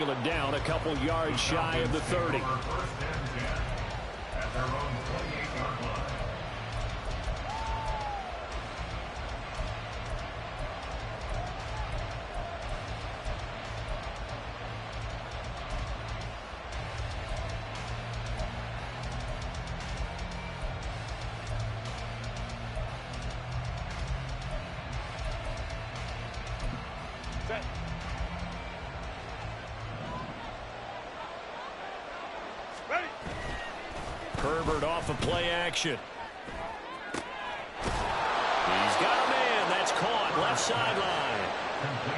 Down a couple yards shy of the 30. Herbert off of play action. He's got a man. That's caught. Left sideline.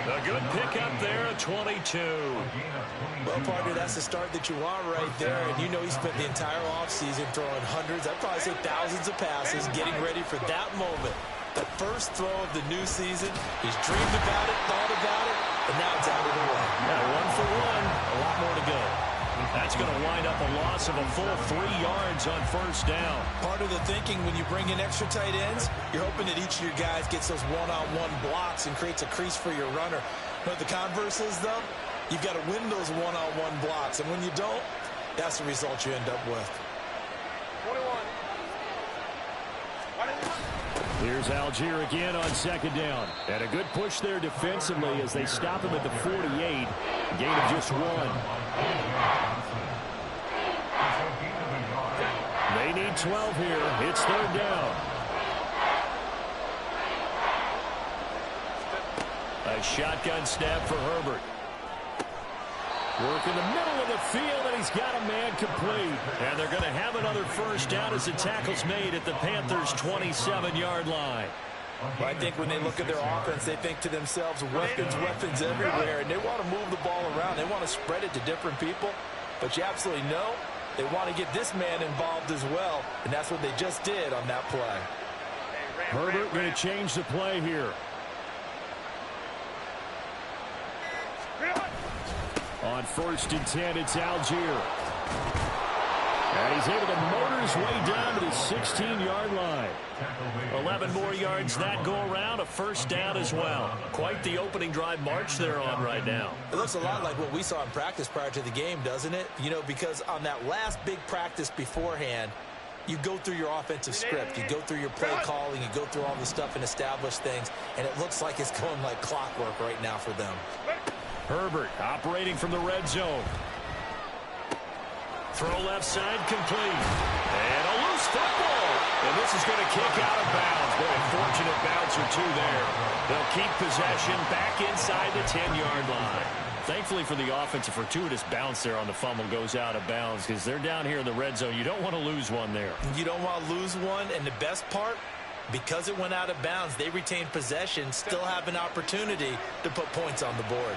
A good pickup there at 22. Well, partner, that's the start that you want right there. And you know he spent the entire offseason throwing hundreds, I'd probably say thousands of passes, getting ready for that moment. The first throw of the new season. He's dreamed about it, thought about it, and now it's out of the way. Yeah, 1 for 1. A lot more to go. That's going to wind up a loss of a full 3 yards on first down. Part of the thinking when you bring in extra tight ends, you're hoping that each of your guys gets those one-on-one blocks and creates a crease for your runner. But the converse is, though, you've got to win those one-on-one blocks. And when you don't, that's the result you end up with. 21. Here's Algier again on second down. And a good push there defensively as they stop him at the 48. Gain of just 1. They need 12 here. It's third down. A shotgun snap for Herbert. Work in the middle of the field, and he's got a man complete. And they're going to have another first down as the tackle's made at the Panthers' 27-yard line. Well, I think when they look at their offense, they think to themselves, weapons everywhere, and they want to move the ball around. They want to spread it to different people, but you absolutely know they want to get this man involved as well, and that's what they just did on that play. Herbert going to change the play here. On 1st and 10, it's Algier. And he's able to motor his way down to the 16-yard line. 11 more yards that go around, a first down as well. Quite the opening drive march they're on right now. It looks a lot like what we saw in practice prior to the game, doesn't it? You know, because on that last big practice beforehand, you go through your offensive script. You go through your play calling. You go through all the stuff and establish things. And it looks like it's going like clockwork right now for them. Herbert operating from the red zone. Throw left side complete. And a loose football. And this is going to kick out of bounds. Boy, fortunate bounce or two there. They'll keep possession back inside the 10-yard line. Thankfully for the offense, a fortuitous bounce there on the fumble goes out of bounds because they're down here in the red zone. You don't want to lose one there. You don't want to lose one. And the best part, because it went out of bounds, they retained possession, still have an opportunity to put points on the board.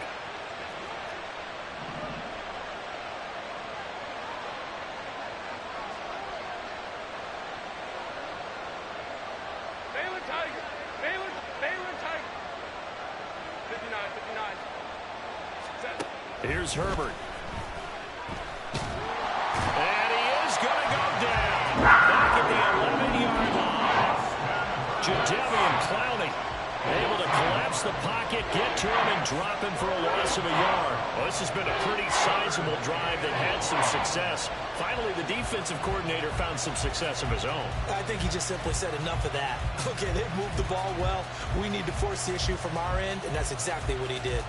Here's Herbert. And he is going to go down. Back at the 11-yard line. Jadeveon Clowney able to collapse the pocket, get to him, and drop him for a loss of a yard. Well, this has been a pretty sizable drive that had some success. Finally, the defensive coordinator found some success of his own. I think he just simply said enough of that. Okay, they've moved the ball well. We need to force the issue from our end, and that's exactly what he did.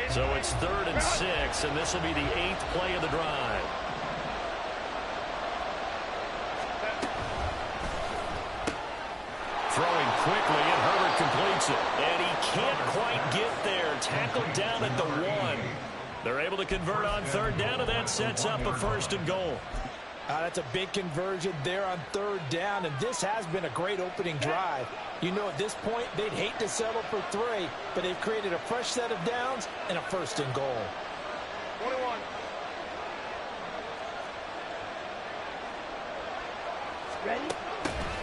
So it's 3rd and 6, and this will be the 8th play of the drive. Throwing quickly, and Herbert completes it. And he can't quite get there. Tackled down at the 1. They're able to convert on 3rd down, and that sets up a 1st and goal. That's a big conversion there on 3rd down, and this has been a great opening drive. You know, at this point, they'd hate to settle for 3, but they've created a fresh set of downs and a 1st and goal. 21. Ready?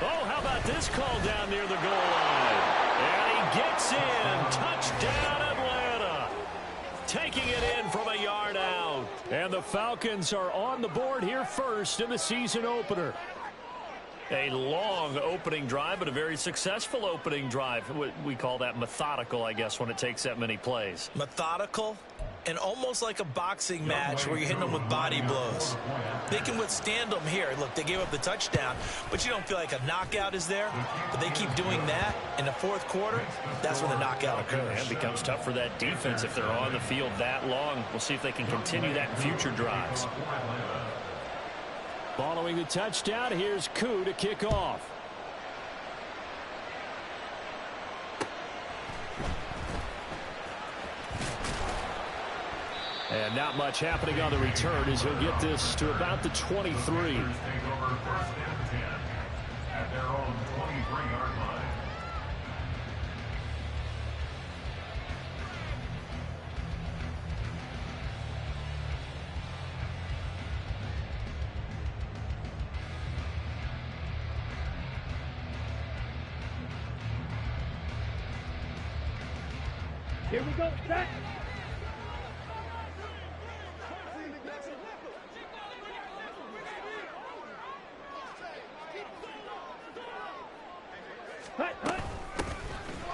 Oh, how about this call down near the goal line? And he gets in. Touchdown, Atlanta. Taking it in from a yard out. And the Falcons are on the board here first in the season opener. A long opening drive, but a very successful opening drive. We call that methodical, I guess, when it takes that many plays. Methodical and almost like a boxing match where you're hitting them with body blows. They can withstand them here. Look, they gave up the touchdown, but you don't feel like a knockout is there. But they keep doing that in the fourth quarter. That's when the knockout occurs. And it becomes tough for that defense if they're on the field that long. We'll see if they can continue that in future drives. Following the touchdown, here's Koo to kick off. And not much happening on the return as he'll get this to about the 23. At their own 23-yard line. Here we go, set.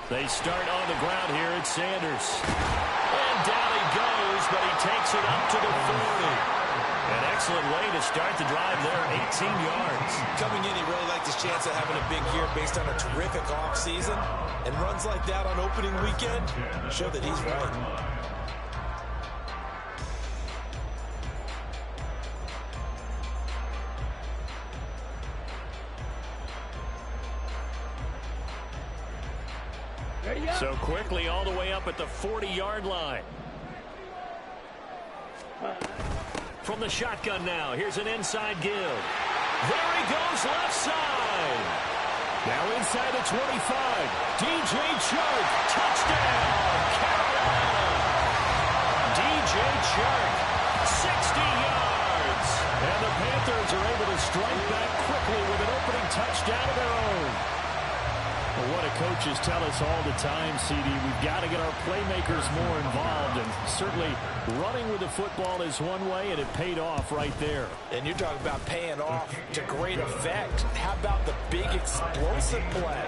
They start on the ground here at Sanders. And down he goes, but he takes it up to the 40. An excellent way to start the drive there, 18 yards. Coming in, he really liked his chance of having a big year based on a terrific offseason. And runs like that on opening weekend show that he's right. So quickly all the way up at the 40-yard line. From the shotgun now, here's an inside give. There he goes, left side. Now inside the 25. DJ Chark, touchdown, Carolina. DJ Chark, 60 yards. And the Panthers are able to strike back quickly with an opening touchdown of their own. Well, what do coaches tell us all the time, CD? We've got to get our playmakers more involved, and certainly running with the football is one way, and it paid off right there. And you're talking about paying off to great effect. How about the big explosive play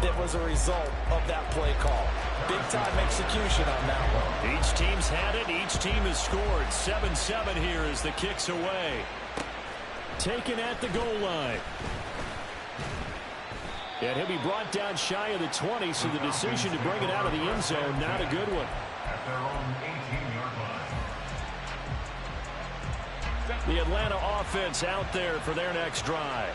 that was a result of that play call? Big-time execution on that one. Each team's had it. Each team has scored. 7-7 here as the kick's away. Taken at the goal line. And he'll be brought down shy of the 20, so the decision to bring it out of the end zone, not a good one. At their own 18-yard line. The Atlanta offense out there for their next drive.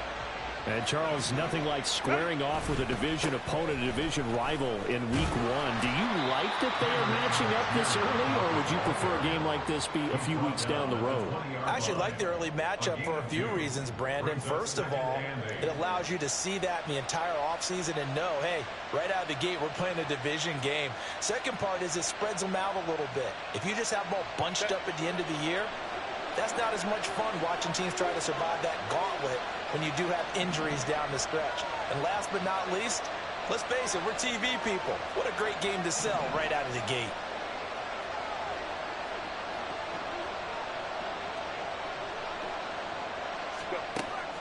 And, Charles, nothing like squaring off with a division opponent, a division rival in week one. Do you like that they are matching up this early, or would you prefer a game like this be a few weeks down the road? I actually like the early matchup for a few reasons, Brandon. First of all, it allows you to see that in the entire offseason and know, hey, right out of the gate, we're playing a division game. Second part is it spreads them out a little bit. If you just have them all bunched up at the end of the year, that's not as much fun watching teams try to survive that gauntlet when you do have injuries down the stretch. And last but not least, let's face it, we're TV people. What a great game to sell right out of the gate.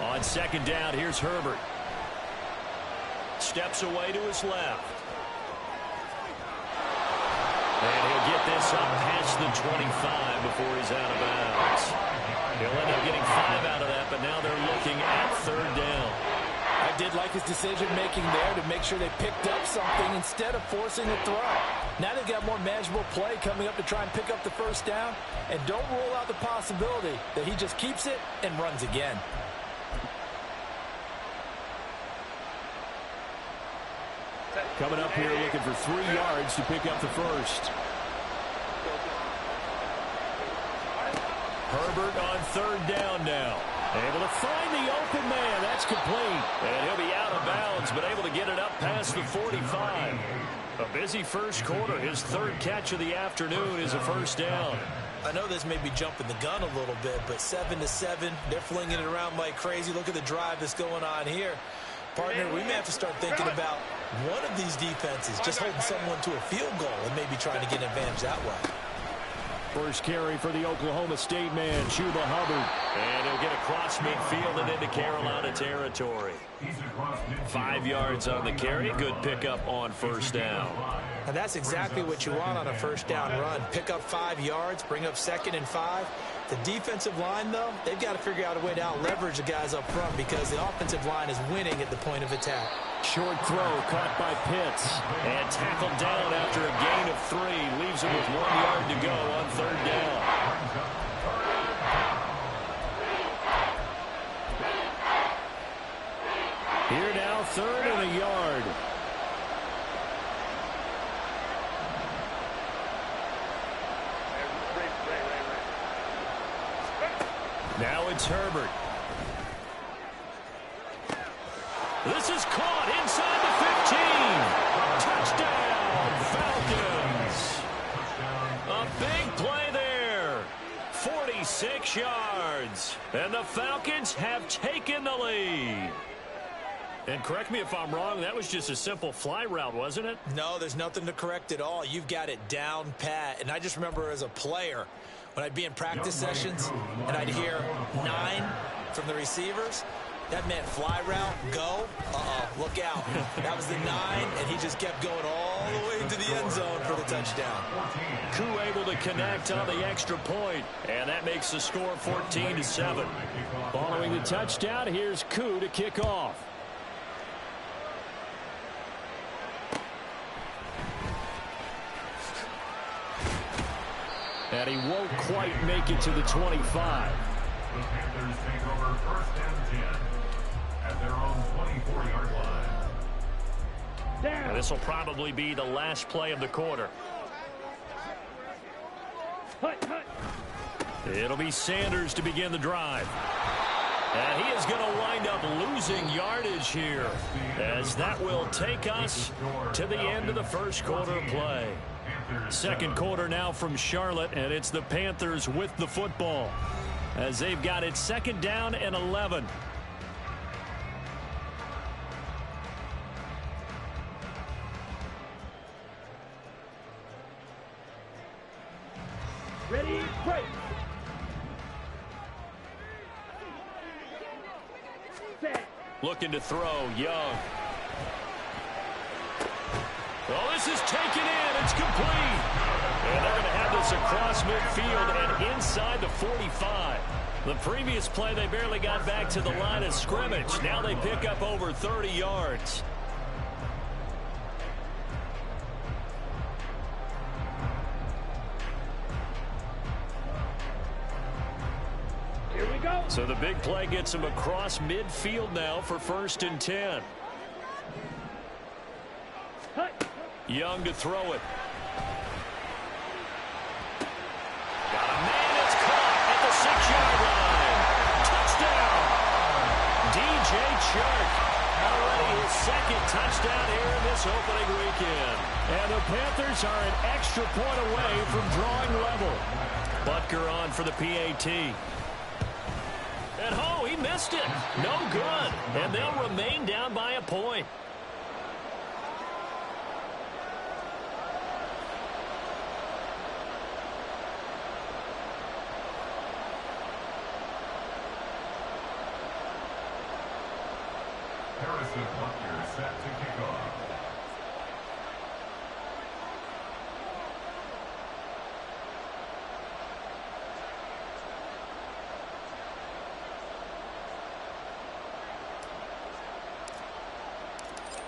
On second down, here's Herbert. Steps away to his left. And he'll get this up past the 25 before he's out of bounds. He'll end up getting 5 out of that, but now they're looking at third down. I did like his decision-making there to make sure they picked up something instead of forcing a throw. Now they've got more manageable play coming up to try and pick up the first down, and don't rule out the possibility that he just keeps it and runs again. Coming up here looking for 3 yards to pick up the first. Herbert on third down now. Able to find the open man. That's complete. And he'll be out of bounds, but able to get it up past the 45. A busy first quarter. His third catch of the afternoon is a first down. I know this may be jumping the gun a little bit, but 7-7, they're flinging it around like crazy. Look at the drive that's going on here. Partner, we may have to start thinking about one of these defenses just holding someone to a field goal and maybe trying to get an advantage that way. First carry for the Oklahoma State man, Chuba Hubbard. And he'll get across midfield and into Carolina territory. 5 yards on the carry. Good pickup on first down. And that's exactly what you want on a first down run. Pick up 5 yards, bring up 2nd and 5. The defensive line, though, they've got to figure out a way to out-leverage the guys up front because the offensive line is winning at the point of attack. Short throw caught by Pitts. And tackled down after a gain of 3. Leaves him with 1 yard to go on third down. Here now, 3rd and a yard. Now it's Herbert. This is caught inside the 15. Touchdown, Falcons. A big play there. 46 yards. And the Falcons have taken the lead. And correct me if I'm wrong, that was just a simple fly route, wasn't it? No, there's nothing to correct at all. You've got it down pat. And I just remember as a player, when I'd be in practice sessions and I'd hear 9 from the receivers, that meant fly route, go, look out. That was the 9, and he just kept going all the way to the end zone for the touchdown. Koo able to connect on the extra point, and that makes the score 14-7. Following the touchdown, here's Koo to kick off. And he won't quite make it to the 25. The Panthers take over 1st and 10 at their own 24-yard line. This will probably be the last play of the quarter. It'll be Sanders to begin the drive. And he is going to wind up losing yardage here, as that will take us to the end of the first quarter play. Second quarter now from Charlotte, and it's the Panthers with the football as they've got it 2nd down and 11. Ready, break. Looking to throw, Young. Oh, this is taken in. It's complete. And they're going to have this across midfield and inside the 45. The previous play, they barely got back to the line of scrimmage. Now they pick up over 30 yards. Here we go. So the big play gets them across midfield now for 1st and 10. Young to throw it. Got a man that's caught at the 6-yard line. Touchdown. DJ Chark. Already his 2nd touchdown here in this opening weekend. And the Panthers are an extra point away from drawing level. Butker on for the PAT. And oh, he missed it. No good. And they'll remain down by a point. Harrison Butker set to kick off.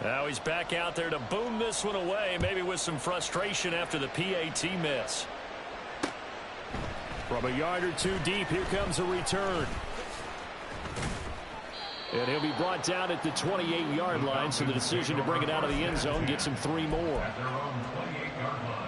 Now he's back out there to boom this one away, maybe with some frustration after the PAT miss. From a yard or two deep, here comes a return. And he'll be brought down at the 28-yard line, so the decision to bring it out of the end zone gets him 3 more. At their own 28-yard line.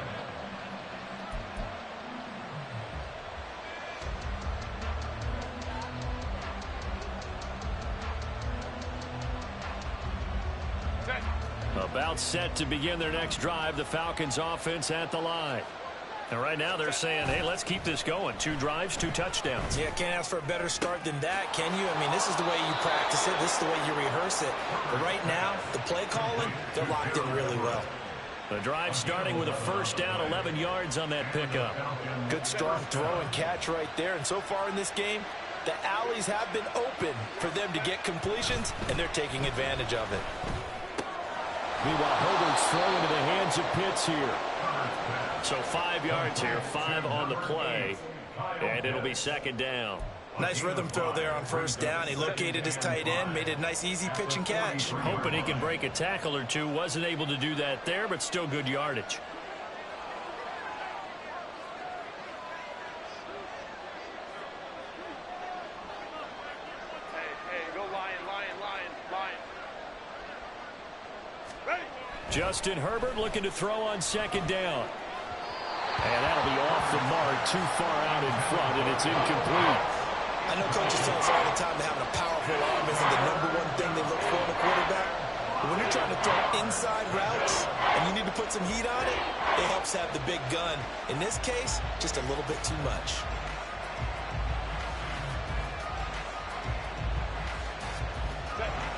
About set to begin their next drive, the Falcons offense at the line. And right now they're saying, hey, let's keep this going. 2 drives, 2 touchdowns. Yeah, can't ask for a better start than that, can you? I mean, this is the way you practice it. This is the way you rehearse it. But right now, the play calling, they're locked in really well. The drive starting with a first down, 11 yards on that pickup. Good strong throw and catch right there. And so far in this game, the alleys have been open for them to get completions, and they're taking advantage of it. Meanwhile, Herbert's throw into the hands of Pitts here. So 5 yards here, 5 on the play, and it'll be second down. Nice rhythm throw there on first down. He located his tight end, made it a nice easy pitch and catch. Hoping he can break a tackle or two. Wasn't able to do that there, but still good yardage. Hey, go Lion. Ready? Justin Herbert looking to throw on second down. And that'll be off the mark, too far out in front, and it's incomplete. I know coaches tell us all the time that having a powerful arm isn't the #1 thing they look for in a quarterback. But when you're trying to throw inside routes and you need to put some heat on it, it helps have the big gun. In this case, just a little bit too much.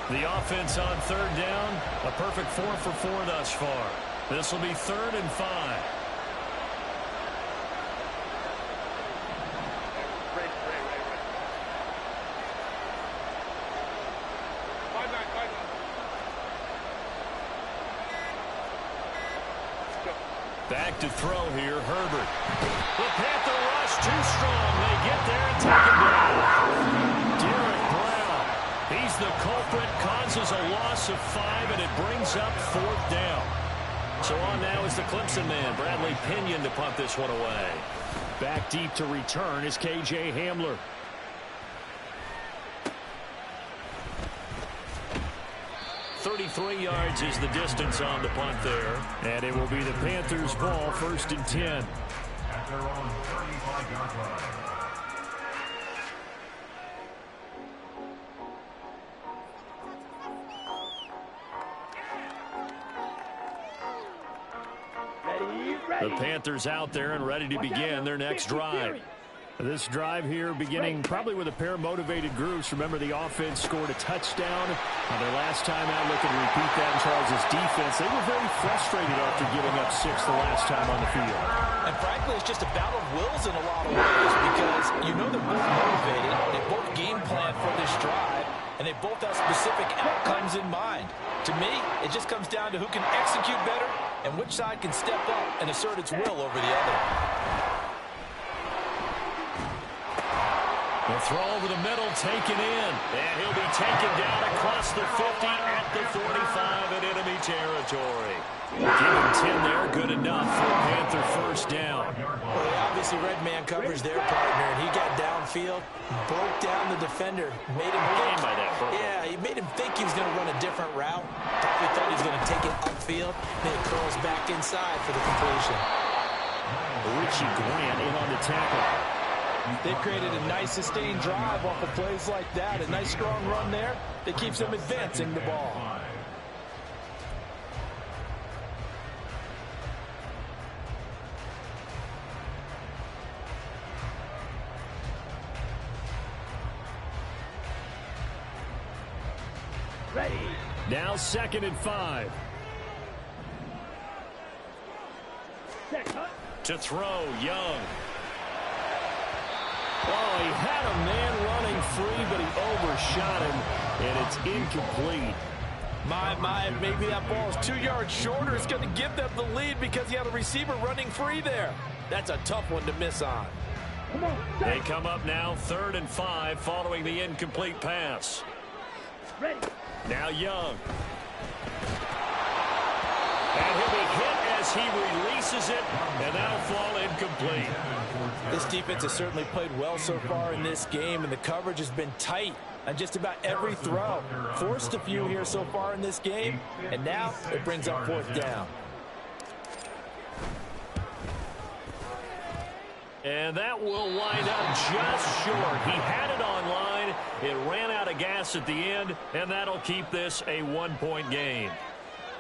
The offense on third down, a perfect 4 for 4 thus far. This will be 3rd and 5. Back to throw here, Herbert. The Panther rush too strong. They get there and take him down. Derek Brown, he's the culprit, causes a loss of 5, and it brings up 4th down. So on now is the Clemson man, Bradley Pinion, to punt this one away. Back deep to return is K.J. Hamler. 33 yards is the distance on the punt there. And it will be the Panthers' ball, 1st and 10. At their own 35-yard line. Ready. The Panthers out there and ready to begin their next drive. This drive here beginning probably with a pair of motivated groups. Remember, the offense scored a touchdown on their last time out, looking to repeat that in Charles' defense. They were very frustrated after giving up 6 the last time on the field. And frankly, it's just a battle of wills in a lot of ways because you know they're both motivated. They both game plan for this drive, and they both have specific outcomes in mind. To me, it just comes down to who can execute better and which side can step up and assert its will over the other. The throw over the middle, taken in. And he'll be taken down across the 50 at the 45 in enemy territory. Give him 10 there, good enough for a Panther first down. Well, they obviously read man coverage their partner, and he got downfield, broke down the defender, made him think. Yeah, he made him think he was going to run a different route. Probably thought he was going to take it upfield. Then it curls back inside for the completion. Richie Grant in on the tackle. They've created a nice sustained drive off of plays like that. A nice strong run there that keeps them advancing the ball. Ready. Now 2nd and 5. Set, cut. To throw, Young. Oh, he had a man running free, but he overshot him, and it's incomplete. Maybe that ball is 2 yards shorter. It's going to give them the lead because he had a receiver running free there. That's a tough one to miss on. Come on. They come up now 3rd and 5 following the incomplete pass. Ready. Now Young. And he'll be hit as he releases it, and that'll fall incomplete. This defense has certainly played well so far in this game, and the coverage has been tight on just about every throw. Forced a few here so far in this game, and now it brings up 4th down. And that will wind up just short. He had it on line. It ran out of gas at the end, and that'll keep this a 1-point game.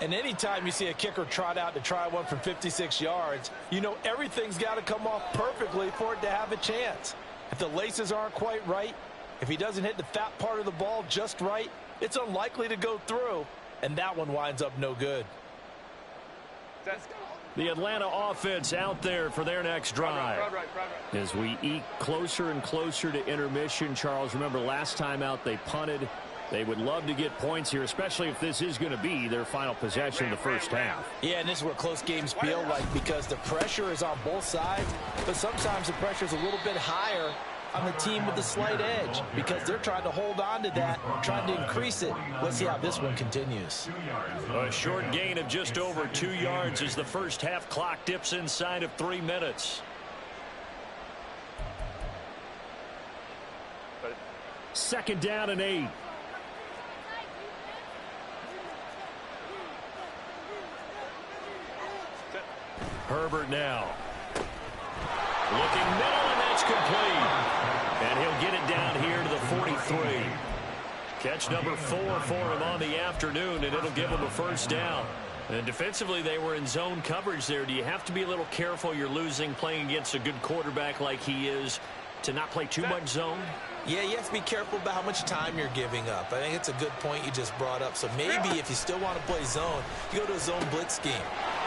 And anytime you see a kicker trot out to try one from 56 yards, you know everything's got to come off perfectly for it to have a chance. If the laces aren't quite right, if he doesn't hit the fat part of the ball just right, it's unlikely to go through, and that one winds up no good. The Atlanta offense out there for their next drive. As we eke closer and closer to intermission, Charles, remember last time out they punted. They would love to get points here, especially if this is going to be their final possession in the first half. Yeah, and this is what close games feel like because the pressure is on both sides, but sometimes the pressure is a little bit higher on the team with the slight edge because they're trying to hold on to that, trying to increase it. Let's see how this one continues. A short gain of just over 2 yards as the first half clock dips inside of 3 minutes. Second down and 8. Herbert now. Looking middle, and that's complete. And he'll get it down here to the 43. Catch number 4 for him on the afternoon, and it'll give him a first down. And defensively, they were in zone coverage there. Do you have to be a little careful? You're losing playing against a good quarterback like he is to not play too much zone? Yeah, you have to be careful about how much time you're giving up. I think it's a good point you just brought up. So maybe if you still want to play zone, you go to a zone blitz scheme.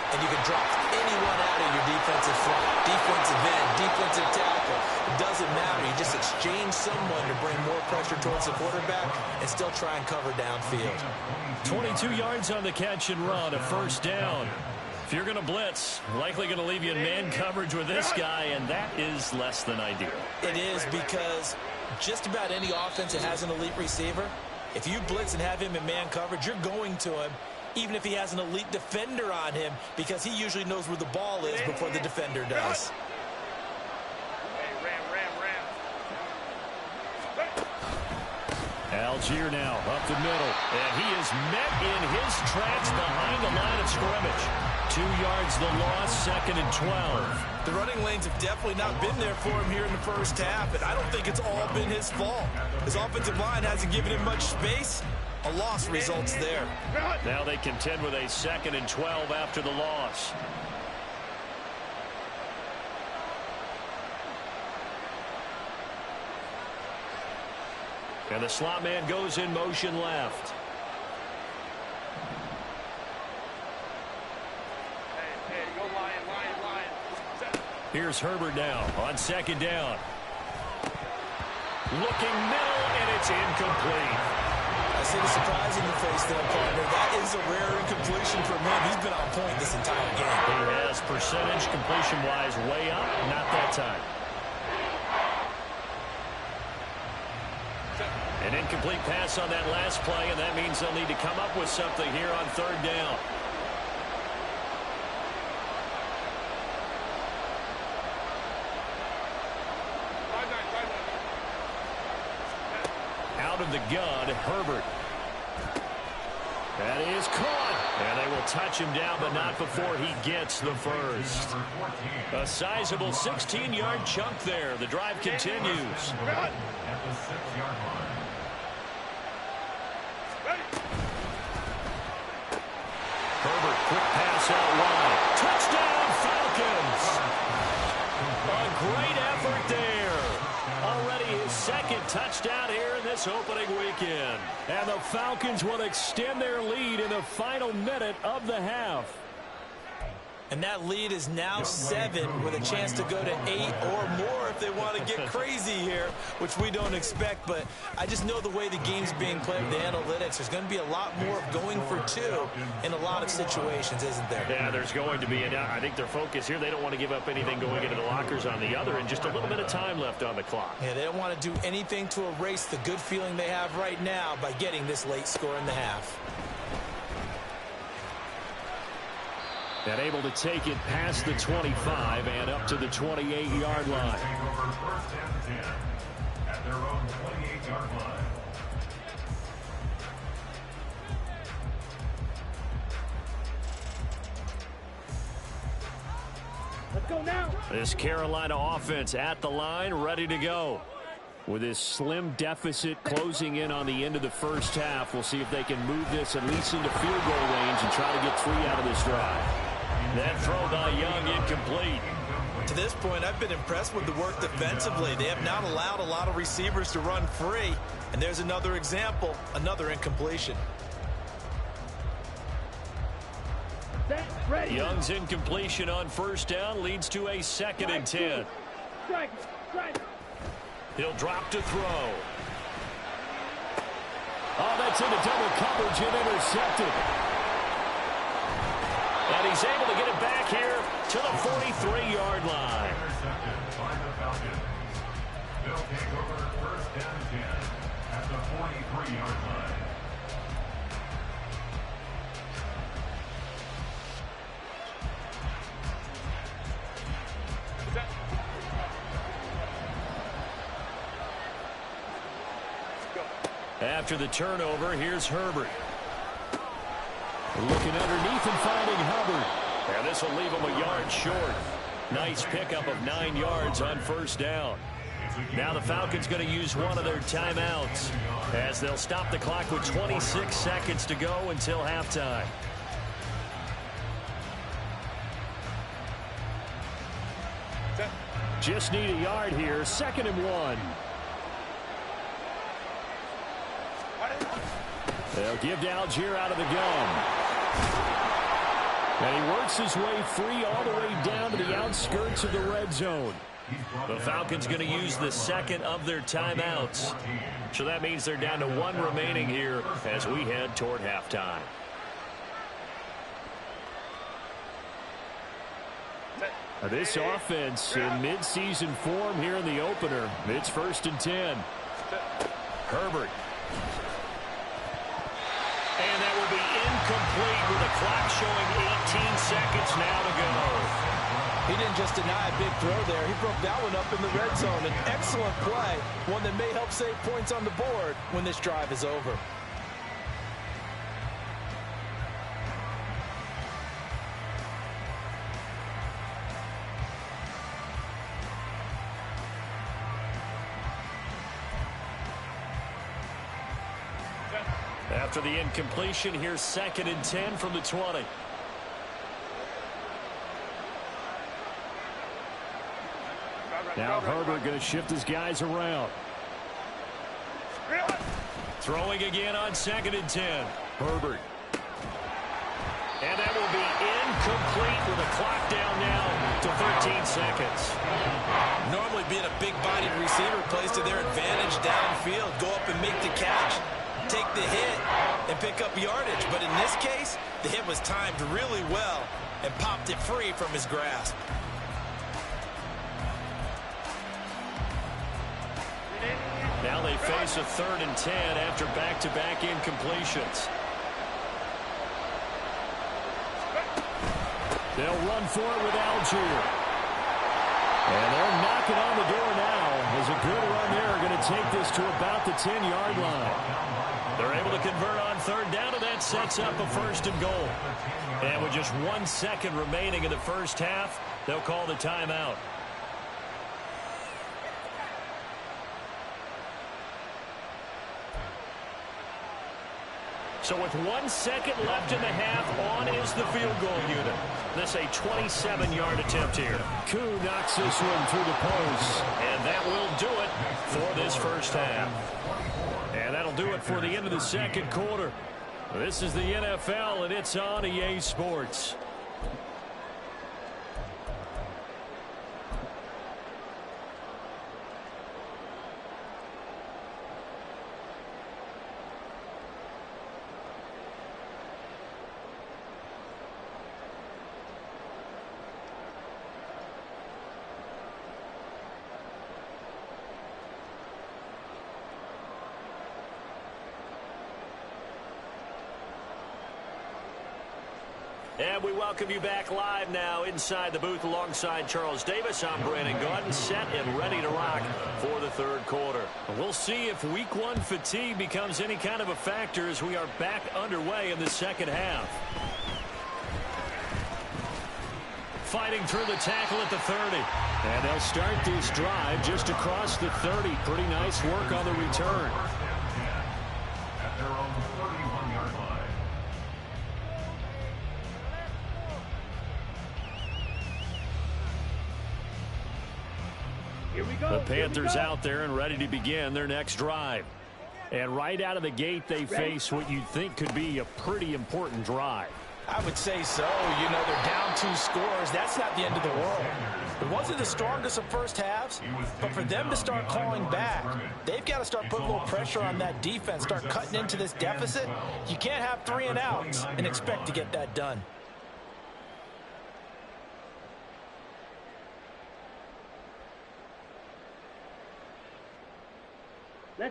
And you can drop anyone out of your defensive front, defensive end, defensive tackle. It doesn't matter. You just exchange someone to bring more pressure towards the quarterback and still try and cover downfield. 22 yards on the catch and run, a first down. If you're going to blitz, likely going to leave you in man coverage with this guy, and that is less than ideal. It is because just about any offense that has an elite receiver, if you blitz and have him in man coverage, you're going to him, even if he has an elite defender on him, because he usually knows where the ball is before the defender does. Algier now up the middle, and he is met in his tracks behind the line of scrimmage. 2 yards the loss, second and 12. The running lanes have definitely not been there for him here in the first half, and I don't think it's all been his fault. His offensive line hasn't given him much space. A loss results there. Now they contend with a second and 12 after the loss. And the slot man goes in motion left. Here's Herbert now on second down. Looking middle, and it's incomplete. I see the surprise in your face there, partner. That is a rare incompletion from him. He's been on point this entire game. He has percentage completion-wise way up, not that time. An incomplete pass on that last play, and that means they'll need to come up with something here on third down. Out of the gun, Herbert. That is caught. And they will touch him down, but not before he gets the first. A sizable 16-yard chunk there. The drive continues. At the 6-yard line. Herbert, quick pass out wide. Touchdown, Falcons! A great effort there. Already his second touchdown here in this opening weekend. And the Falcons will extend their lead in the final minute of the half. And that lead is now 7 with a chance to go to 8 or more if they want to get crazy here, which we don't expect. But I just know the way the game's being played with the analytics, there's going to be a lot more of going for 2 in a lot of situations, isn't there? Yeah, there's going to be. And I think their focus here, they don't want to give up anything going into the lockers on the other, and just a little bit of time left on the clock. Yeah, they don't want to do anything to erase the good feeling they have right now by getting this late score in the half. And able to take it past the 25 and up to the 28-yard line. Take over first and 10 at their own 28-yard line. Let's go now. This Carolina offense at the line, ready to go. With this slim deficit closing in on the end of the first half, we'll see if they can move this at least into field goal range and try to get 3 out of this drive. That throw by Young incomplete. To this point, I've been impressed with the work defensively. They have not allowed a lot of receivers to run free. And there's another example, another incompletion. Set. Ready. Young's incompletion on first down leads to a 2nd and 10. Strike. Strike. He'll drop to throw. Oh, that's into double coverage and intercepted. And he's able to get it back here to the 43-yard line. Intercepted by the Falcons. They'll take over first and 10 at the 43-yard line. After the turnover, here's Herbert. Looking underneath and finding Hubbard. And this will leave him a yard short. Nice pickup of 9 yards on first down. Now the Falcons going to use one of their timeouts as they'll stop the clock with 26 seconds to go until halftime. Just need a yard here. 2nd and 1. They'll give to Algier out of the gun. And he works his way free all the way down to the outskirts of the red zone. The Falcons going to use the 2nd of their timeouts. So that means they're down to 1 remaining here as we head toward halftime. This offense in mid-season form here in the opener. It's 1st and 10. Herbert. And that will be incomplete with the clock showing 18 seconds now to go. He didn't just deny a big throw there. He broke that one up in the red zone. An excellent play, one that may help save points on the board when this drive is over. After the incompletion, here's 2nd and 10 from the 20. Now Herbert going to shift his guys around. Throwing again on 2nd and 10. Herbert. And that will be incomplete with the clock down now to 13 seconds. Normally being a big-bodied receiver plays to their advantage downfield. Go up and make the catch. Take the hit and pick up yardage. But in this case, the hit was timed really well and popped it free from his grasp. Now they face a 3rd and 10 after back-to-back incompletions. They'll run for it with Algier. And they're knocking on the door now as a good run there going to take this to about the 10-yard line. They're able to convert on 3rd down, and that sets up a 1st and goal. And with just 1 second remaining in the first half, they'll call the timeout. So with 1 second left in the half, on is the field goal unit. This a 27-yard attempt here. Koo knocks this one through the post. And that will do it for this first half. And that'll do it for the end of the second quarter. This is the NFL, and it's on EA Sports. And we welcome you back live now inside the booth alongside Charles Davis. I'm Brandon Gaudin, set and ready to rock for the third quarter. We'll see if week 1 fatigue becomes any kind of a factor as we are back underway in the second half. Fighting through the tackle at the 30. And they'll start this drive just across the 30. Pretty nice work on the return. At their own 31-yard line. Here we go. The Panthers out there and ready to begin their next drive. And right out of the gate, they face what you'd think could be a pretty important drive. I would say so. You know, they're down 2 scores. That's not the end of the world. It wasn't the strongest of first halves, but for them to start calling back, they've got to start putting a little pressure on that defense, start cutting into this deficit. You can't have 3 and outs and expect to get that done.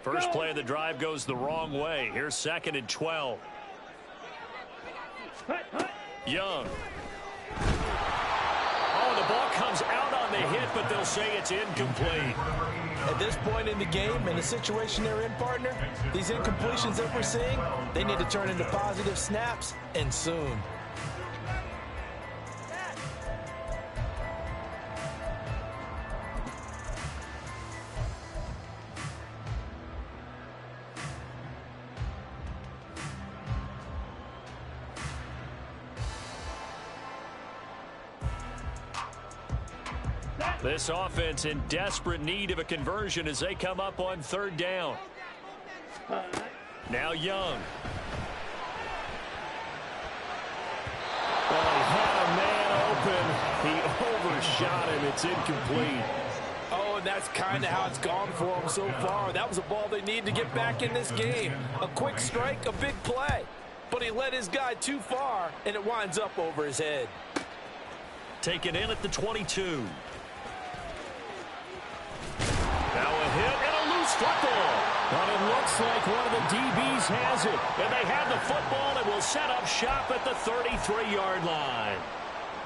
First play of the drive goes the wrong way. Here's 2nd and 12. Young. Oh, the ball comes out on the hit, but they'll say it's incomplete. At this point in the game, in the situation they're in, partner, these incompletions that we're seeing, they need to turn into positive snaps, and soon. This offense in desperate need of a conversion as they come up on 3rd down. Now Young. Well, he had a man open. He overshot him. It's incomplete. Oh, and that's kind of how it's gone for them so far. That was a ball they need to get back in this game. A quick strike, a big play. But he led his guy too far, and it winds up over his head. Taken in at the 22. Now a hit and a loose football. But it looks like one of the DBs has it. And they have the football and will set up shop at the 33-yard line.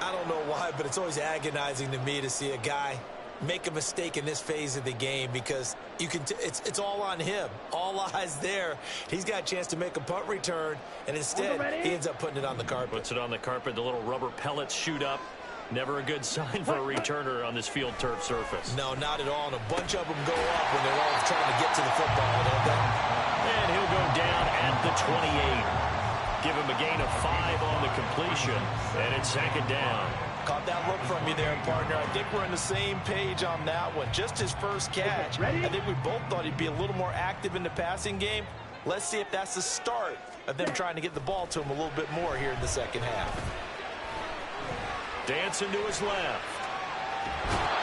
I don't know why, but it's always agonizing to me to see a guy make a mistake in this phase of the game because you can it's all on him. All eyes there. He's got a chance to make a punt return, and instead he ends up putting it on the carpet. Puts it on the carpet. The little rubber pellets shoot up. Never a good sign for a returner on this field turf surface. No, not at all. And a bunch of them go up when they're all trying to get to the football, don't they? And he'll go down at the 28. Give him a gain of 5 on the completion. And it's 2nd down. Caught that look from you there, partner. I think we're on the same page on that one. Just his first catch. I think we both thought he'd be a little more active in the passing game. Let's see if that's the start of them trying to get the ball to him a little bit more here in the second half. Dancing to his left.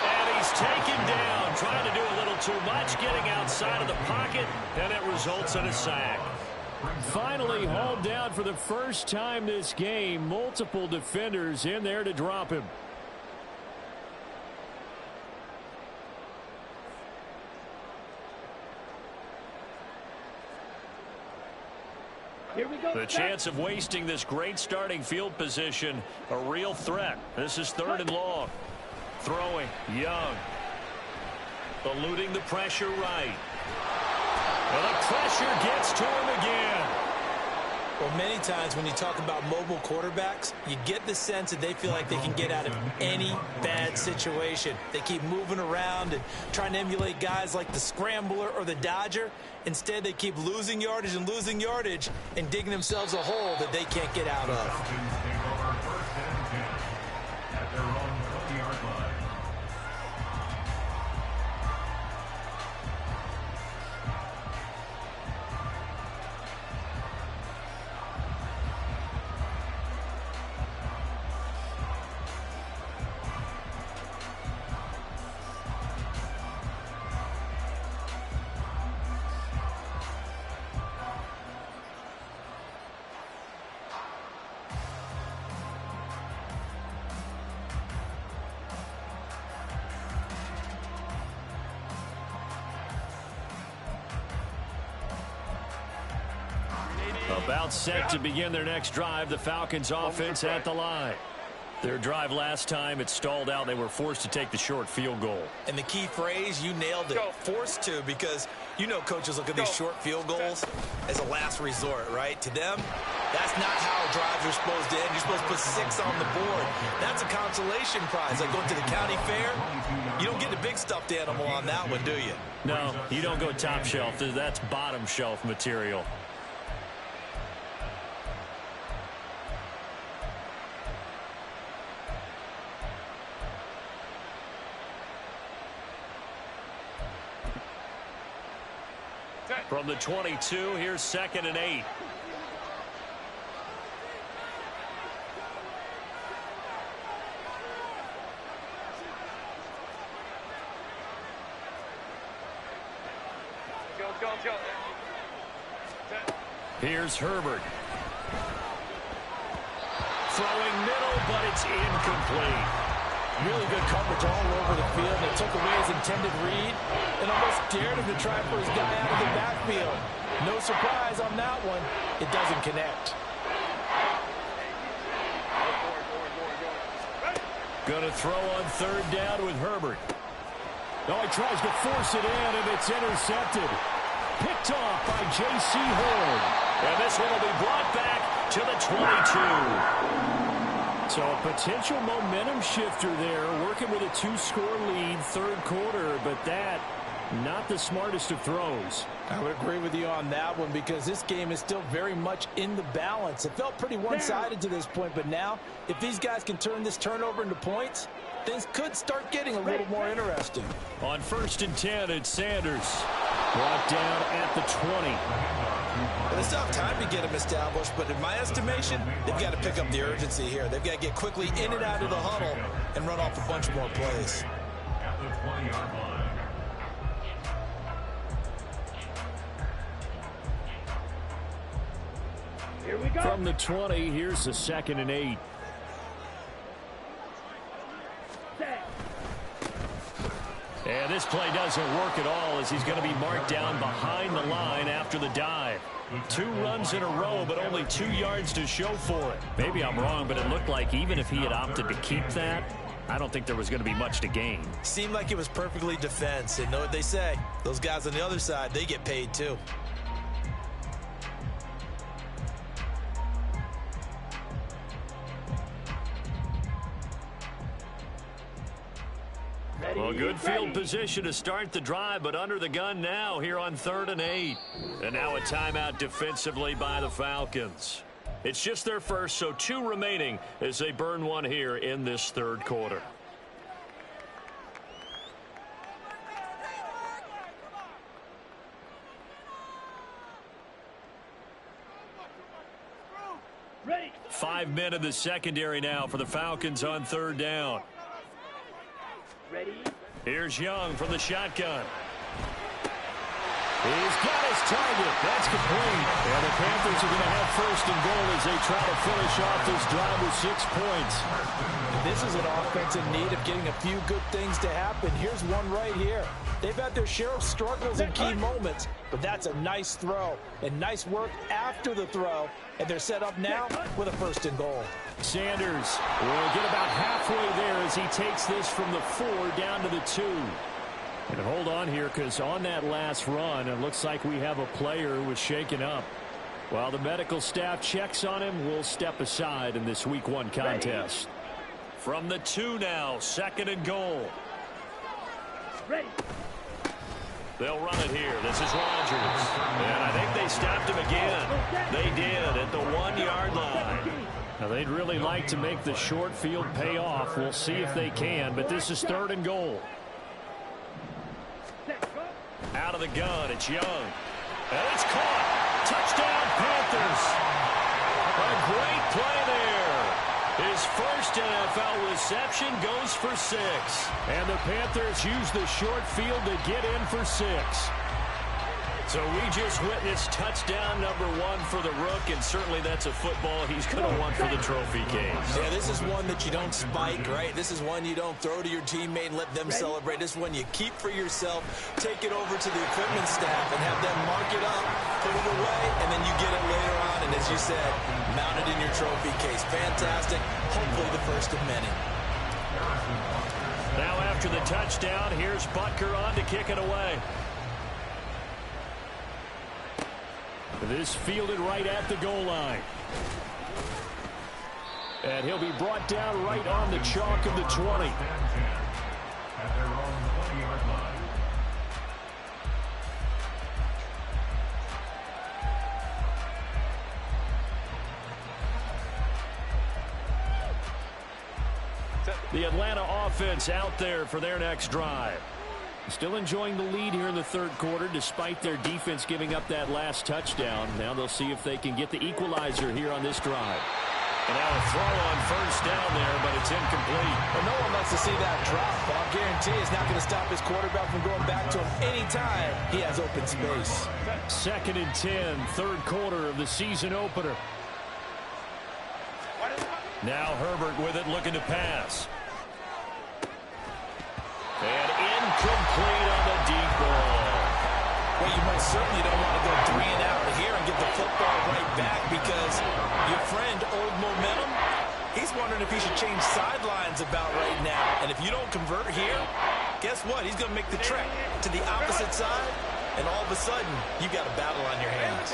And he's taken down, trying to do a little too much, getting outside of the pocket, and it results in a sack. Finally hauled down for the first time this game. Multiple defenders in there to drop him. Here we go. The chance of wasting this great starting field position, a real threat. This is 3rd and long. Throwing, Young. Eluding the pressure right. Well, the pressure gets to him again. Well, many times when you talk about mobile quarterbacks, you get the sense that they feel like they can get out of any bad situation. They keep moving around and trying to emulate guys like the Scrambler or the Dodger. Instead, they keep losing yardage and digging themselves a hole that they can't get out of. About set to begin their next drive, the Falcons offense at the line. Their drive last time, it stalled out. They were forced to take the short field goal. And the key phrase, you nailed it, forced to, because you know coaches look at these short field goals as a last resort, right? To them, that's not how drives are supposed to end. You're supposed to put 6 on the board. That's a consolation prize. Like going to the county fair, you don't get the big stuffed animal on that one, do you? No, you don't go top shelf. That's bottom shelf material. From the 22, here's 2nd and 8. Here's Herbert. Throwing middle, but it's incomplete. Really good coverage all over the field. They took away his intended read and almost dared him to try for his guy out of the backfield. No surprise on that one. It doesn't connect. Going to throw on third down with Herbert. Oh, he tries to force it in, and it's intercepted. Picked off by J.C. Horn. And this one will be brought back to the 22. So a potential momentum shifter there, working with a 2-score lead, third quarter, but that, not the smartest of throws. I would agree with you on that one because this game is still very much in the balance. It felt pretty one-sided to this point, but now, if these guys can turn this turnover into points, things could start getting a little more interesting. On 1st and 10, it's Sanders. Brought down at the 20. They still have time to get him established, but in my estimation, they've got to pick up the urgency here. They've got to get quickly in and out of the huddle and run off a bunch more plays. At the 20-yard line. Here we go. From the 20, here's the 2nd and 8. And this play doesn't work at all as he's going to be marked down behind the line after the dive. 2 runs in a row, but only 2 yards to show for it. Maybe I'm wrong, but it looked like even if he had opted to keep that, I don't think there was going to be much to gain. Seemed like it was perfectly defense. And know what they say? Those guys on the other side, they get paid too. Well, good field position to start the drive, but under the gun now here on 3rd and 8. And now a timeout defensively by the Falcons. It's just their first, so 2 remaining as they burn one here in this third quarter. Ready. 5 men in the secondary now for the Falcons on 3rd down. Ready. Here's Young from the shotgun. He's got his target. That's complete. And the Panthers are going to have 1st and goal as they try to finish off this drive with 6 points. This is an offense in need of getting a few good things to happen. Here's one right here. They've had their share of struggles in key moments, but that's a nice throw and nice work after the throw. And they're set up now with a 1st and goal. Sanders will get about halfway there as he takes this from the 4 down to the 2. And hold on here because on that last run, it looks like we have a player who was shaken up. While the medical staff checks on him, we'll step aside in this Week 1 contest. From the 2 now, 2nd and goal. Ready. They'll run it here. This is Rodgers. And I think they stopped him again. They did at the 1-yard line. Now, they'd really like to make the short field pay off. We'll see if they can, but this is 3rd and goal. Out of the gun, it's Young. And it's caught. Touchdown, Panthers. A great play there. His first NFL reception goes for 6. And the Panthers use the short field to get in for 6. So we just witnessed touchdown number 1 for the Rook, and certainly that's a football he's going to want for the trophy case. Yeah, this is one that you don't spike, right? This is one you don't throw to your teammate and let them celebrate. This is one you keep for yourself, take it over to the equipment staff and have them mark it up, put it away, and then you get it later on. And as you said, mount it in your trophy case. Fantastic. Hopefully the first of many. Now after the touchdown, here's Butker on to kick it away. This fielded right at the goal line. And he'll be brought down right on the chalk of the 20. At their own 20-yard line. The Atlanta offense out there for their next drive. Still enjoying the lead here in the third quarter despite their defense giving up that last touchdown. Now they'll see if they can get the equalizer here on this drive. And now a throw on first down there, but it's incomplete. Well, no one likes to see that drop, but I'll guarantee it's not going to stop his quarterback from going back to him anytime he has open space. 2nd and 10, third quarter of the season opener. Now Herbert with it, looking to pass. And incomplete on the deep ball. Well, you most certainly don't want to go 3 and out here and get the football right back because your friend, Old Momentum, he's wondering if he should change sidelines about right now. And if you don't convert here, guess what? He's going to make the trek to the opposite side, and all of a sudden, you got a battle on your hands.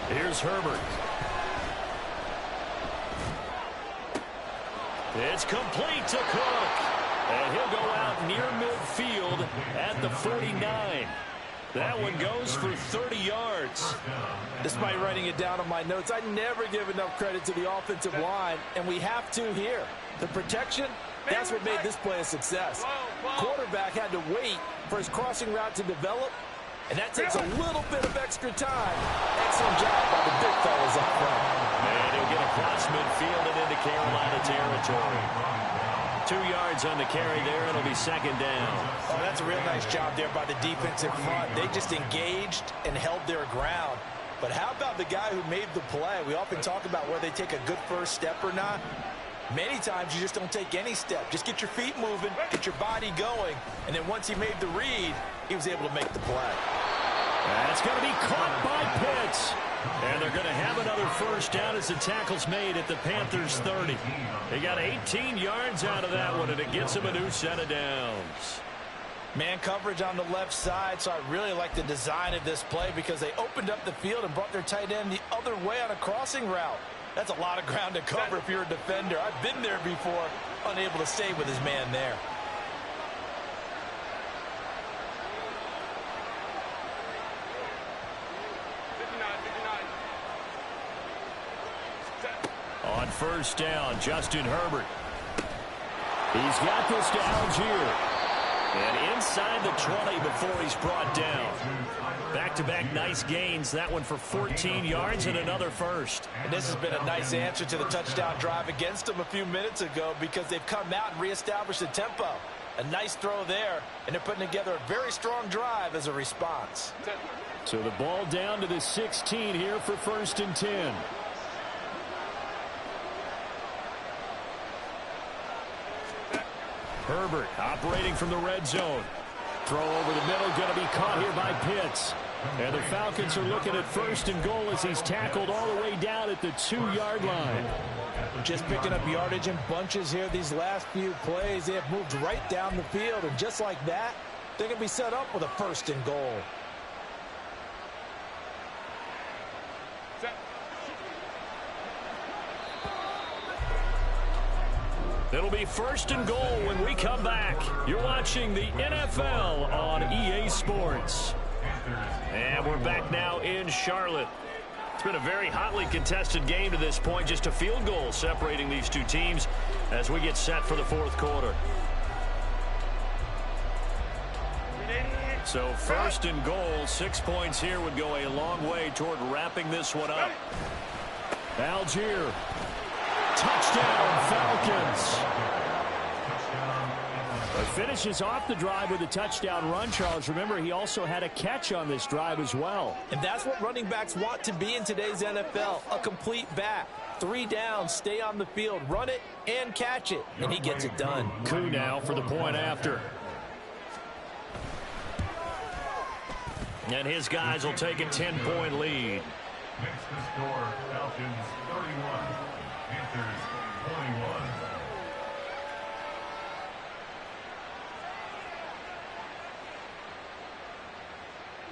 Here's Herbert. It's complete to Cook. And he'll go out near midfield at the 49. That one goes for 30 yards. Despite writing it down on my notes, I never give enough credit to the offensive line, and we have to here. The protection, that's what made this play a success. Quarterback had to wait for his crossing route to develop, and that takes a little bit of extra time. Excellent job by the big fellas up front. And he'll get across midfield and into Carolina territory. 2 yards on the carry there. It'll be 2nd down. Oh, that's a real nice job there by the defensive front. They just engaged and held their ground. But how about the guy who made the play? We often talk about whether they take a good first step or not. Many times you just don't take any step. Just get your feet moving, get your body going, and then once he made the read, he was able to make the play. That's going to be caught by Pitts. And they're going to have another first down as the tackle's made at the Panthers' 30. They got 18 yards out of that one, and it gets them a new set of downs. Man coverage on the left side, so I really like the design of this play because they opened up the field and brought their tight end the other way on a crossing route. That's a lot of ground to cover if you're a defender. I've been there before, unable to stay with his man there. On first down, Justin Herbert. He's got this to Algier. And inside the 20 before he's brought down. Back-to-back nice gains. That one for 14 yards and another first. And this has been a nice answer to the touchdown drive against them a few minutes ago because they've come out and reestablished the tempo. A nice throw there, and they're putting together a very strong drive as a response. So the ball down to the 16 here for 1st and 10. Herbert operating from the red zone. Throw over the middle, going to be caught here by Pitts. And the Falcons are looking at 1st and goal as he's tackled all the way down at the 2-yard line. Just picking up yardage in bunches here these last few plays. They have moved right down the field, and just like that, they're going to be set up with a 1st and goal. It'll be 1st and goal when we come back. You're watching the NFL on EA Sports. And we're back now in Charlotte. It's been a very hotly contested game to this point. Just a field goal separating these two teams as we get set for the 4th quarter. So 1st and goal, 6 points here would go a long way toward wrapping this one up. Algier. Touchdown, Falcons. But finishes off the drive with a touchdown run, Charles. Remember, he also had a catch on this drive as well. And that's what running backs want to be in today's NFL, a complete back. 3 downs, stay on the field, run it, and catch it. And he gets it done. Koo now for the point after. And his guys will take a 10-point lead. Makes the score Falcons 31, Panthers 21.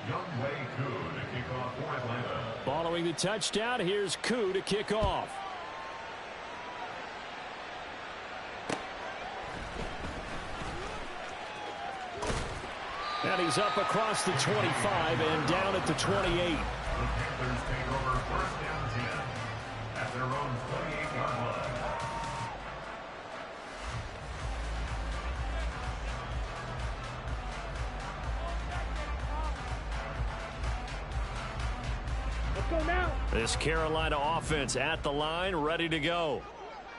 Young Wei Koo to kick off for Atlanta. Following the touchdown, here's Koo to kick off. And he's up across the 25 and down at the 28. The Panthers take over 1st and 10 at their own 28-yard line. Go now. This Carolina offense at the line, ready to go.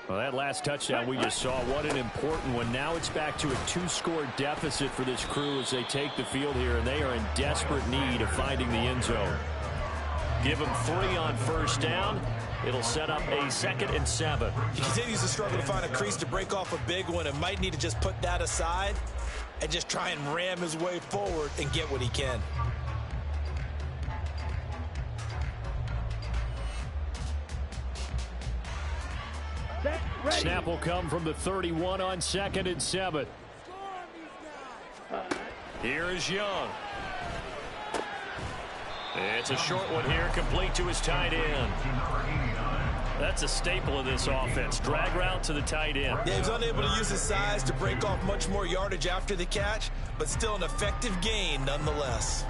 Well, that last touchdown we just saw, what an important one. Now it's back to a 2-score deficit for this crew as they take the field here, and they are in desperate need of finding the end zone. Give them 3 on first down. It'll set up a 2nd and 7. He continues to struggle to find a crease to break off a big one and might need to just put that aside and just try and ram his way forward and get what he can. Ready. Snap will come from the 31 on 2nd and 7. Here is Young. It's a short one here, complete to his tight end. That's a staple of this offense. Drag route to the tight end. Yeah, he was unable to use his size to break off much more yardage after the catch, but still an effective gain nonetheless.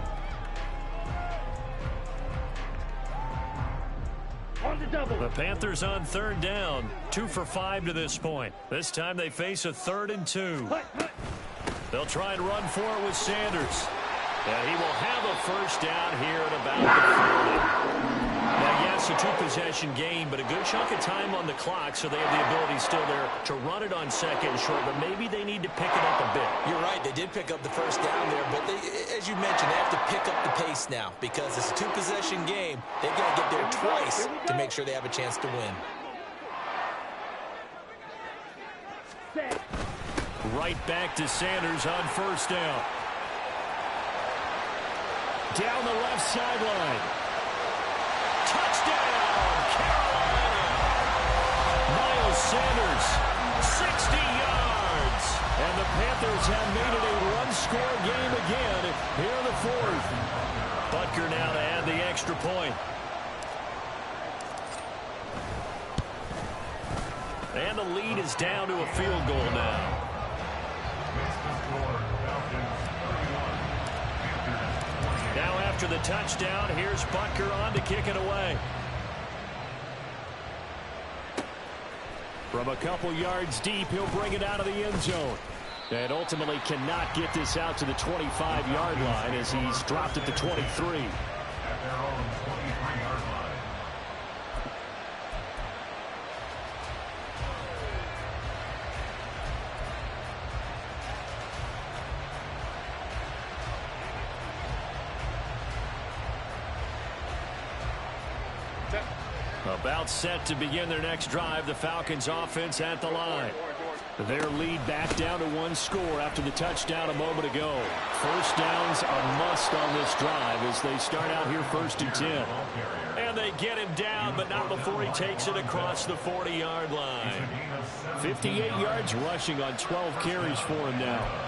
On the double. The Panthers on 3rd down. 2 for 5 to this point. This time they face a 3rd and 2. They'll try and run for it with Sanders. And he will have a first down here at about the 40. Now, yes, a 2-possession game, but a good chunk of time on the clock, so they have the ability still there to run it on 2nd and short, but maybe they need to pick it up a bit. You're right, they did pick up the first down there, but they, as you mentioned, they have to pick up the pace now because it's a 2-possession game. They've got to get there twice to make sure they have a chance to win. Set. Right back to Sanders on first down. Down the left sideline. Touchdown, Carolina! Miles Sanders, 60 yards. And the Panthers have made it a one-score game again here in the 4th. Butker now to add the extra point. And the lead is down to a field goal now. Now after the touchdown, here's Butker on to kick it away. From a couple yards deep, he'll bring it out of the end zone. And ultimately cannot get this out to the 25-yard line as he's dropped at the 23. At their own 23-yard line. About set to begin their next drive, the Falcons offense at the line. Their lead back down to 1 score after the touchdown a moment ago. First downs a must on this drive as they start out here 1st and 10. And they get him down, but not before he takes it across the 40-yard line. 58 yards rushing on 12 carries for him now.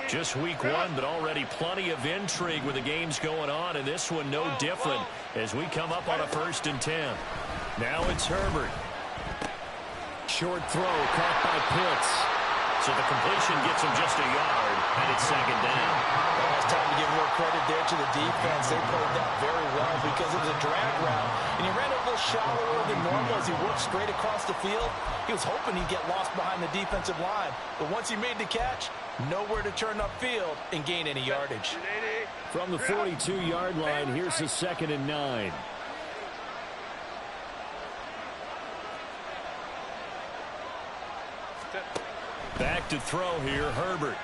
Just week 1, but already plenty of intrigue with the games going on, and this one no different as we come up on a 1st and 10. Now it's Herbert. Short throw caught by Pitts. So the completion gets him just a yard, and it's 2nd down. Well, it's time to give more credit there to the defense. They played that very well because it was a drag route, and he ran a little shallower than normal as he worked straight across the field. He was hoping he'd get lost behind the defensive line, but once he made the catch, nowhere to turn upfield and gain any yardage. From the 42-yard line, here's the 2nd and 9. Back to throw here, Herbert.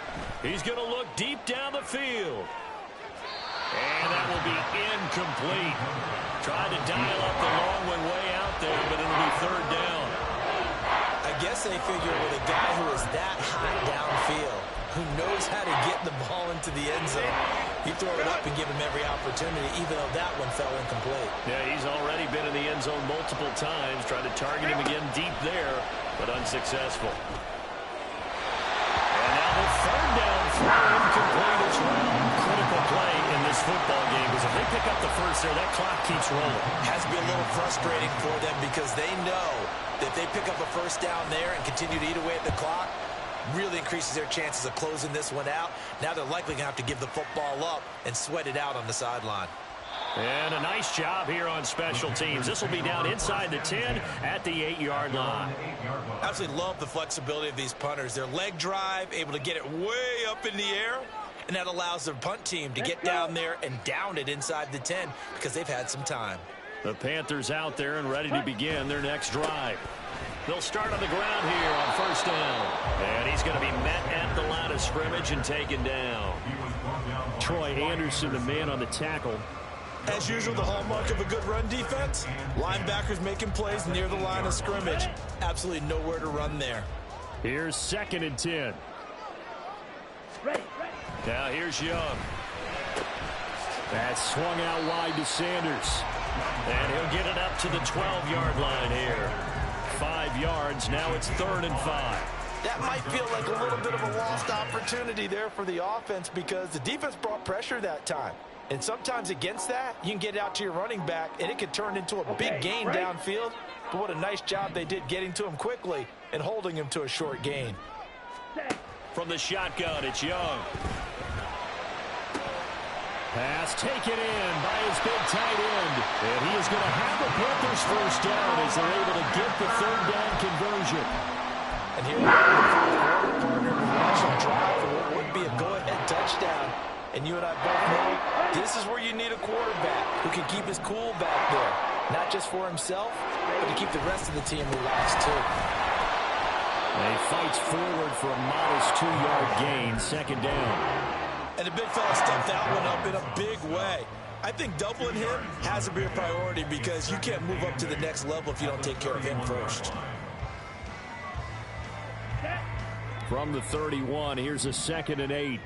He's going to look deep down the field. And that will be incomplete. Tried to dial up the long one way out there, but it'll be 3rd down. I guess they figure with a guy who is that hot downfield, who knows how to get the ball into the end zone, you throw it up and give him every opportunity, even though that one fell incomplete. Yeah, he's already been in the end zone multiple times, tried to target him again deep there, but unsuccessful. And now the 3rd down throw incomplete as well. Critical play in this football game because if they pick up the first there, that clock keeps rolling. Has to be a little frustrating for them because they know that if they pick up a first down there and continue to eat away at the clock, really increases their chances of closing this one out. Now they're likely going to have to give the football up and sweat it out on the sideline. And a nice job here on special teams. This will be down inside the 10 at the 8-yard line. Absolutely love the flexibility of these punters. Their leg drive, able to get it way up in the air, And that allows their punt team to get down there and down it inside the 10 because they've had some time. The Panthers out there and ready to begin their next drive. They'll start on the ground here on first down. And he's going to be met at the line of scrimmage and taken down. Troy Anderson, the man on the tackle. As usual, the hallmark of a good run defense, linebackers making plays near the line of scrimmage. Absolutely nowhere to run there. Here's 2nd and 10. Ready. Now here's Young. That's swung out wide to Sanders. And he'll get it up to the 12-yard line here. 5 yards. Now it's 3rd and 5. That might feel like a little bit of a lost opportunity there for the offense because the defense brought pressure that time. And sometimes against that, you can get out to your running back, and it could turn into a big gain downfield. But what a nice job they did getting to him quickly and holding him to a short gain. From the shotgun, it's Young. Pass taken in by his big tight end. And he is going to have the Panthers first down as they're able to get the 3rd down conversion. And here we are in the fourth quarter, partner, with national drive for what would be a go-ahead touchdown. And you and I both know this is where you need a quarterback who can keep his cool back there. Not just for himself, but to keep the rest of the team relaxed too. And he fights forward for a modest 2-yard gain, 2nd down. And the big fella stepped that one up in a big way. I think doubling him has to be a priority because you can't move up to the next level if you don't take care of him first. From the 31, here's a 2nd and 8.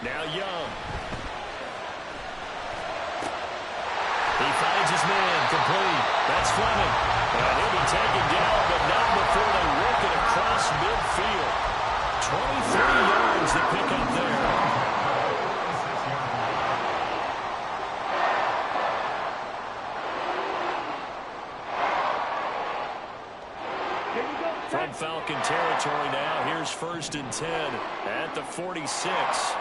Now Young. He finds his man complete. That's Fleming. And he'll be taken down, but not before they work it across midfield. 23 yards to pick up there. From Falcon territory now, here's 1st and 10 at the 46.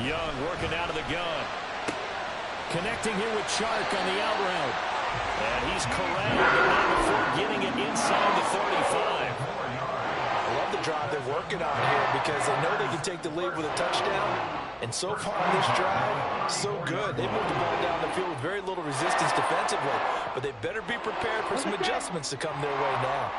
Young working out of the gun. Connecting here with Chark on the out route. And he's corralled, but not before getting it inside the 35. I love the drive they're working on here because they know they can take the lead with a touchdown. And so far on this drive, so good. They moved the ball down the field with very little resistance defensively. But they better be prepared for some adjustments to come their way now.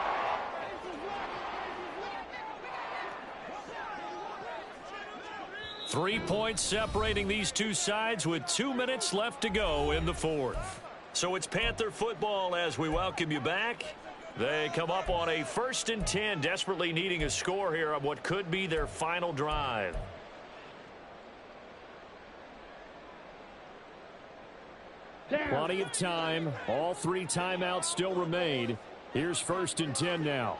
Three points separating these two sides with 2 minutes left to go in the 4th. So it's Panther football as we welcome you back. They come up on a 1st and 10, desperately needing a score here on what could be their final drive. Plenty of time. All 3 timeouts still remain. Here's 1st and 10 now.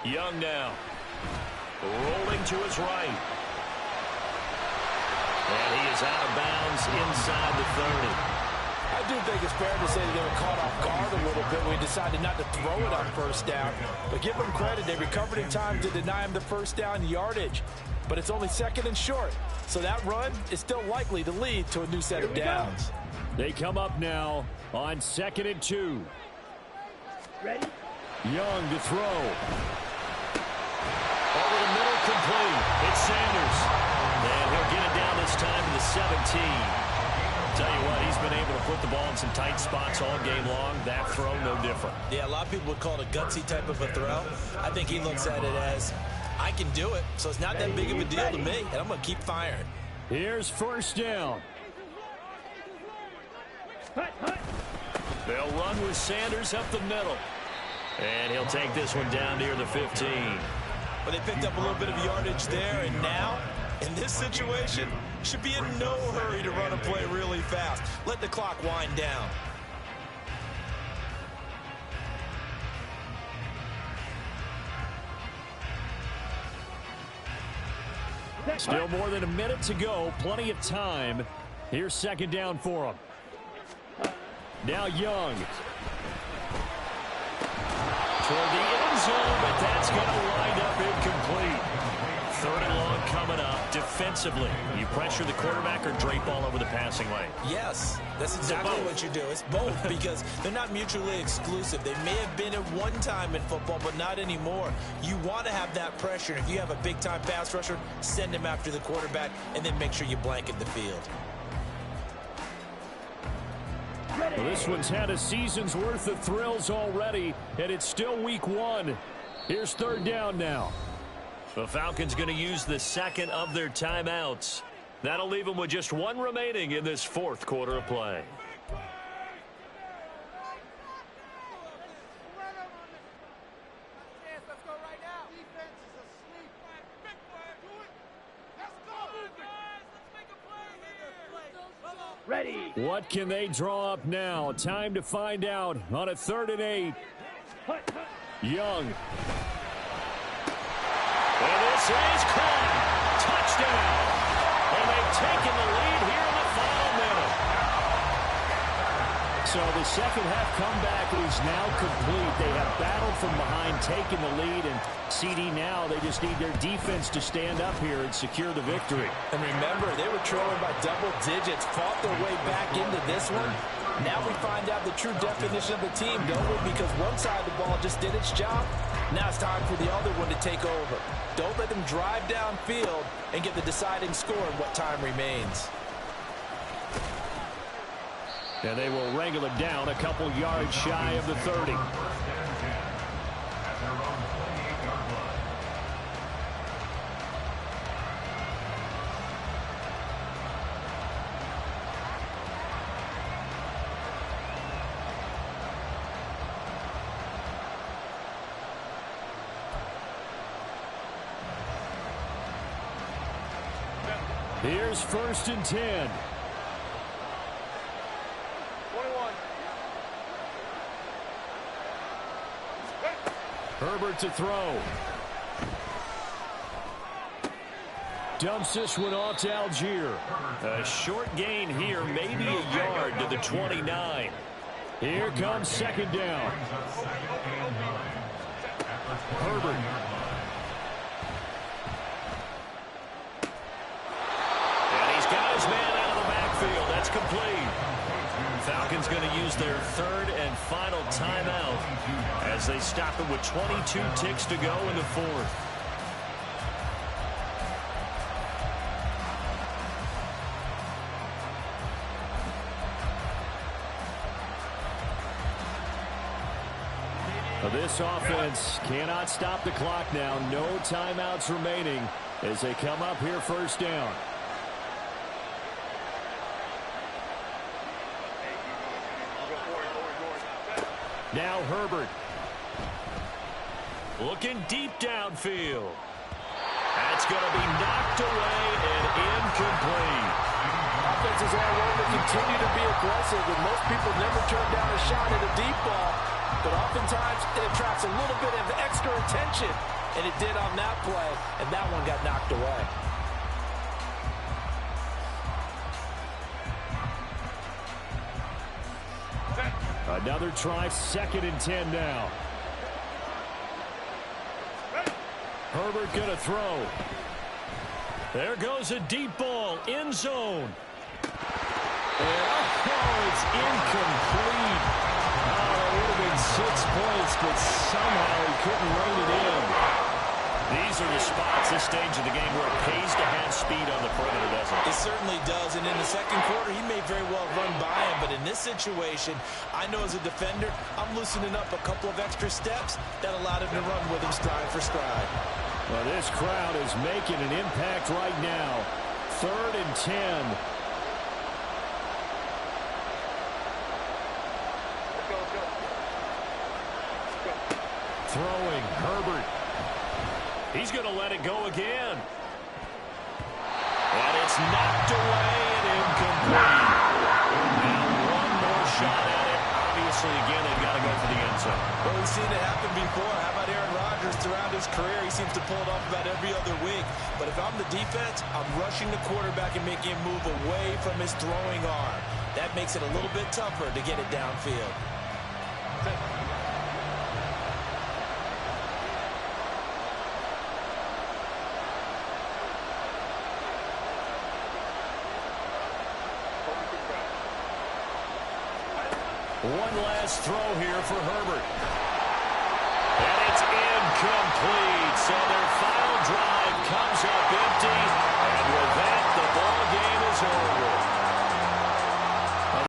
Young now. Rolling to his right. And he is out of bounds inside the 30. I do think it's fair to say that they were caught off guard a little bit when he decided not to throw it on first down. But give them credit. They recovered in time to deny him the first down yardage. But it's only 2nd and short. So that run is still likely to lead to a new set of downs. They come up now on 2nd and 2. Ready? Young to throw. Over the middle, complete. It's Sanders. And he'll get it down this time to the 17. Tell you what, he's been able to put the ball in some tight spots all game long. That throw, no different. Yeah, a lot of people would call it a gutsy type of a throw. I think he looks at it as, I can do it, so it's not that big of a deal to me, and I'm going to keep firing. Here's 1st down. They'll run with Sanders up the middle. And he'll take this one down near the 15. But they picked up a little bit of yardage there, and now, in this situation, should be in no hurry to run a play really fast. Let the clock wind down. Still more than a minute to go. Plenty of time. Here's 2nd down for him. Now Young. Toward the end zone, but that's going to wind up incomplete. 3rd and long coming up. Defensively, you pressure the quarterback or drape all over the passing lane? Yes, that's exactly what you do. It's both because they're not mutually exclusive. They may have been at one time in football, but not anymore. You want to have that pressure. If you have a big-time pass rusher, send him after the quarterback, and then make sure you blanket the field. Well, this one's had a season's worth of thrills already, and it's still week 1. Here's 3rd down now. The Falcons going to use the second of their timeouts. That'll leave them with just 1 remaining in this 4th quarter of play. Ready. What can they draw up now? Time to find out on a 3rd and 8. Young. And this is caught. Touchdown. And they've taken the lead here in the final minute. So the second half comeback is now complete. They have battled from behind, taken the lead, and CD now they just need their defense to stand up here and secure the victory. And remember, they were trailing by double digits, fought their way back into this one. Now we find out the true definition of the team, don't we? Because one side of the ball just did its job. Now it's time for the other one to take over. Don't let them drive downfield and get the deciding score in what time remains. And they will wrangle it down a couple yards shy of the 30. Here's 1st and 10. Herbert to throw. Dumps this one off to Algier. A short gain here, maybe a yard to the 29. Here comes 2nd down. Herbert. And he's got his man out of the backfield. That's complete. Falcons going to use their 3rd and final timeout as they stop it with 22 ticks to go in the 4th. This offense cannot stop the clock now. No timeouts remaining as they come up here 1st down. Now Herbert. Looking deep downfield. That's going to be knocked away and incomplete. Offenses all over continue to be aggressive, and most people never turn down a shot at a deep ball. But oftentimes it attracts a little bit of extra attention, and it did on that play, and that one got knocked away. Another try, 2nd and 10 now. Herbert going to throw. There goes a deep ball, end zone. And it's incomplete. It would have been 6 points, but somehow he couldn't rein it in. These are the spots, this stage of the game, where it pays to have speed on the perimeter, doesn't it? It certainly does, and in the 2nd quarter, he may very well run by him, but in this situation, I know as a defender, I'm loosening up a couple of extra steps that allowed him to run with him stride for stride. Well, this crowd is making an impact right now. 3rd and 10. Throwing, Herbert. He's going to let it go again. And it's knocked away and incomplete. Now one more shot at it. Obviously, again, they've got to go for the end zone. Well, we've seen it happen before. How about Aaron Rodgers throughout his career? He seems to pull it off about every other week. But if I'm the defense, I'm rushing the quarterback and making him move away from his throwing arm. That makes it a little bit tougher to get it downfield. One last throw here for Herbert. And it's incomplete. So their final drive comes up empty. And with that, the ball game is over.